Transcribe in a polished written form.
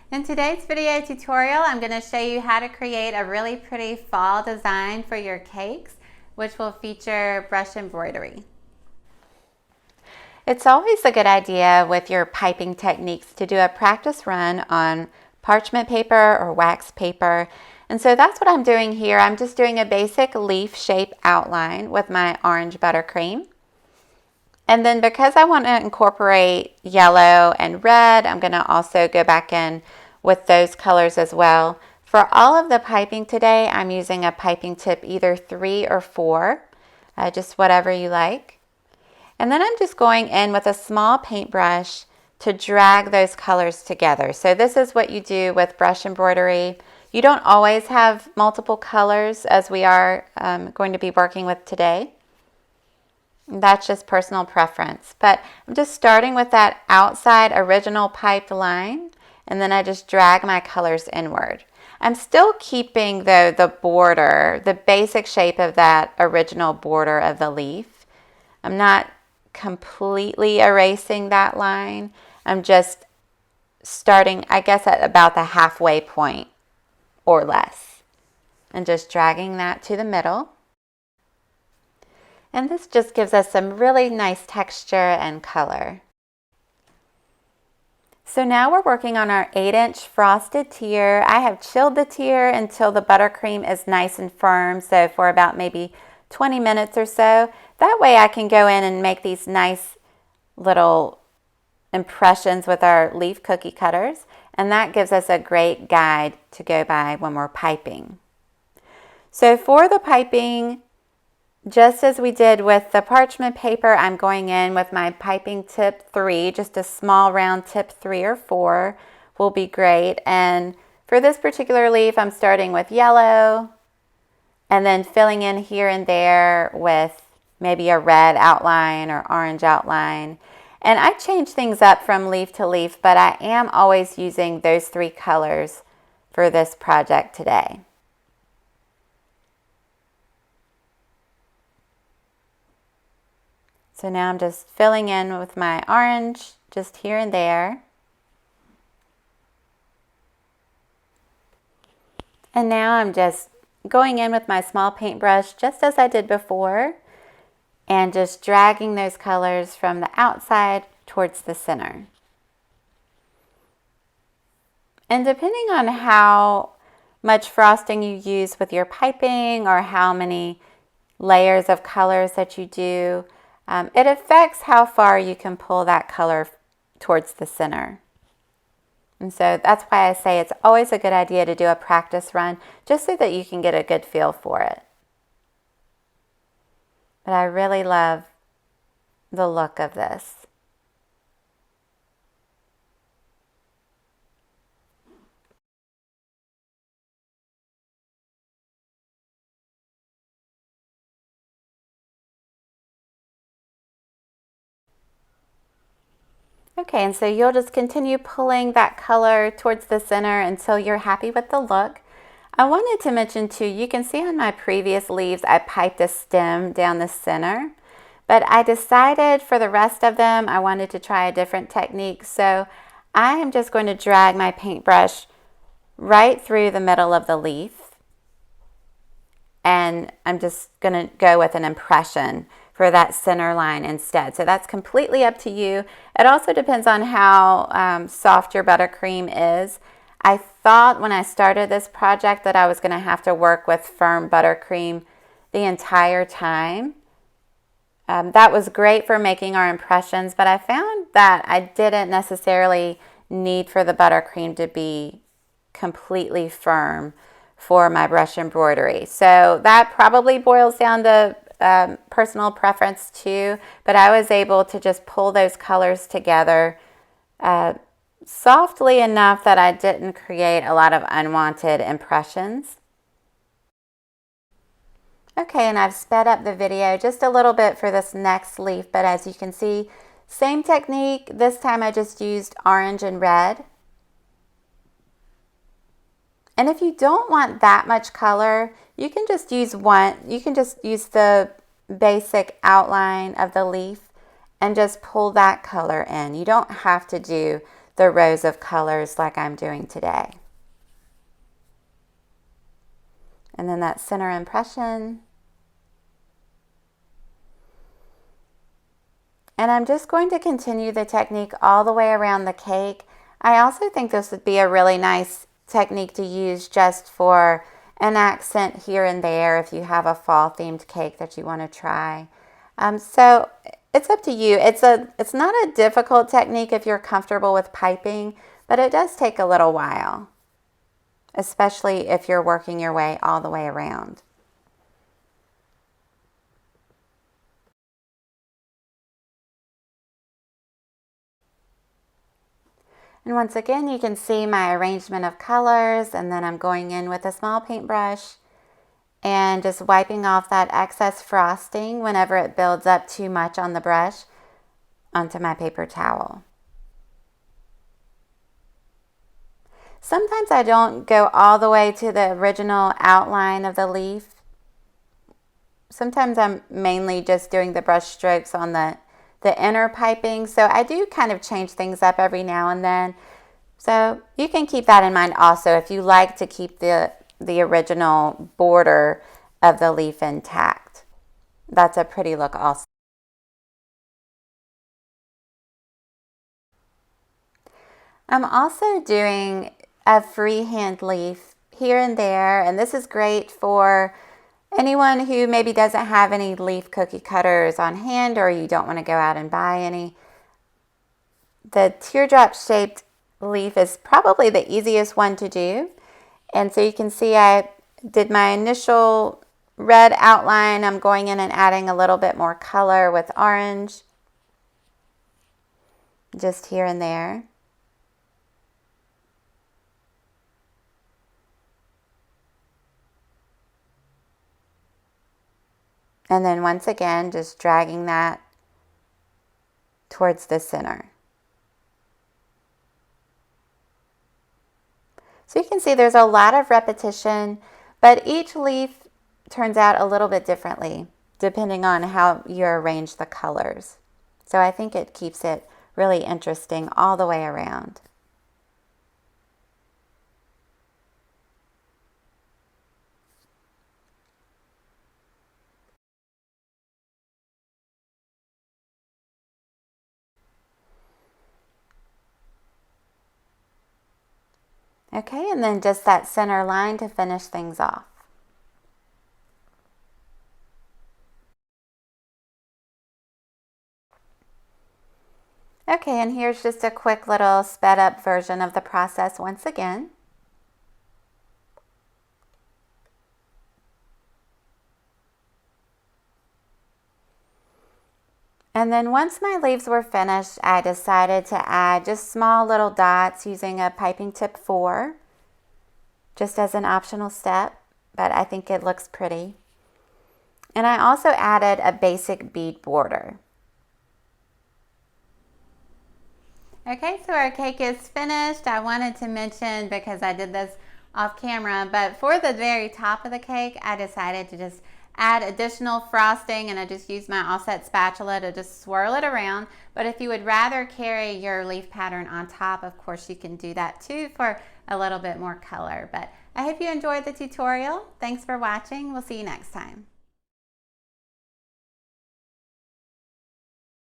In today's video tutorial, I'm going to show you how to create a really pretty fall design for your cakes, which will feature brush embroidery. It's always a good idea with your piping techniques to do a practice run on parchment paper or wax paper. And so that's what I'm doing here. I'm just doing a basic leaf shape outline with my orange buttercream. And then because I want to incorporate yellow and red, I'm going to also go back in with those colors as well. For all of the piping today, I'm using a piping tip either 3 or 4, just whatever you like. And then I'm just going in with a small paintbrush to drag those colors together. So this is what you do with brush embroidery. You don't always have multiple colors as we are going to be working with today. That's just personal preference. But I'm just starting with that outside original piped line, and then I just drag my colors inward. I'm still keeping, though, the border, the basic shape of that original border of the leaf. I'm not completely erasing that line. I'm just starting, I guess, at about the halfway point or less, and just dragging that to the middle. And this just gives us some really nice texture and color. So now we're working on our 8-inch frosted tier. I have chilled the tier until the buttercream is nice and firm, so for about maybe 20 minutes or so. That way I can go in and make these nice little impressions with our leaf cookie cutters, and that gives us a great guide to go by when we're piping. So for the piping, just as we did with the parchment paper, I'm going in with my piping tip 3, just a small round tip 3 or 4 will be great. And for this particular leaf, I'm starting with yellow and then filling in here and there with maybe a red outline or orange outline. And I change things up from leaf to leaf, but I am always using those 3 colors for this project today. So now I'm just filling in with my orange, just here and there. And now I'm just going in with my small paintbrush, just as I did before, and just dragging those colors from the outside towards the center. And depending on how much frosting you use with your piping or how many layers of colors that you do, it affects how far you can pull that color towards the center. And so that's why I say it's always a good idea to do a practice run, just so that you can get a good feel for it. But I really love the look of this. Okay, and so you'll just continue pulling that color towards the center until you're happy with the look. I wanted to mention too, you can see on my previous leaves, I piped a stem down the center, but I decided for the rest of them, I wanted to try a different technique. So I am just going to drag my paintbrush right through the middle of the leaf, and I'm just going to go with an impression for that center line instead. So that's completely up to you. It also depends on how soft your buttercream is. I thought when I started this project that I was going to have to work with firm buttercream the entire time. That was great for making our impressions, but I found that I didn't necessarily need for the buttercream to be completely firm for my brush embroidery. So that probably boils down to personal preference too, but I was able to just pull those colors together softly enough that I didn't create a lot of unwanted impressions. Okay, and I've sped up the video just a little bit for this next leaf, but as you can see, same technique. This time I just used orange and red. And if you don't want that much color, you can just use the basic outline of the leaf and just pull that color in. You don't have to do the rows of colors like I'm doing today. And then that center impression. And I'm just going to continue the technique all the way around the cake. I also think this would be a really nice technique to use just for an accent here and there if you have a fall themed cake that you want to try. So it's up to you. It's not a difficult technique if you're comfortable with piping, but it does take a little while, especially if you're working your way all the way around. And once again, you can see my arrangement of colors, and then I'm going in with a small paintbrush and just wiping off that excess frosting whenever it builds up too much on the brush onto my paper towel. Sometimes I don't go all the way to the original outline of the leaf. Sometimes I'm mainly just doing the brush strokes on the inner piping, so I do kind of change things up every now and then. So you can keep that in mind also if you like to keep the original border of the leaf intact. That's a pretty look also. I'm also doing a freehand leaf here and there, and this is great for anyone who maybe doesn't have any leaf cookie cutters on hand, or you don't want to go out and buy any. The teardrop shaped leaf is probably the easiest one to do. And so you can see I did my initial red outline. I'm going in and adding a little bit more color with orange, just here and there. And then once again, just dragging that towards the center. So you can see there's a lot of repetition, but each leaf turns out a little bit differently depending on how you arrange the colors. So I think it keeps it really interesting all the way around. Okay, and then just that center line to finish things off. Okay, and here's just a quick little sped up version of the process once again. And then once my leaves were finished, I decided to add just small little dots using a piping tip 4, just as an optional step, but I think it looks pretty. And I also added a basic bead border. Okay, so our cake is finished. I wanted to mention, because I did this off camera, but for the very top of the cake, I decided to just add additional frosting, and I just used my offset spatula to just swirl it around. But if you would rather carry your leaf pattern on top, of course you can do that too for a little bit more color. But I hope you enjoyed the tutorial. Thanks for watching. We'll see you next time.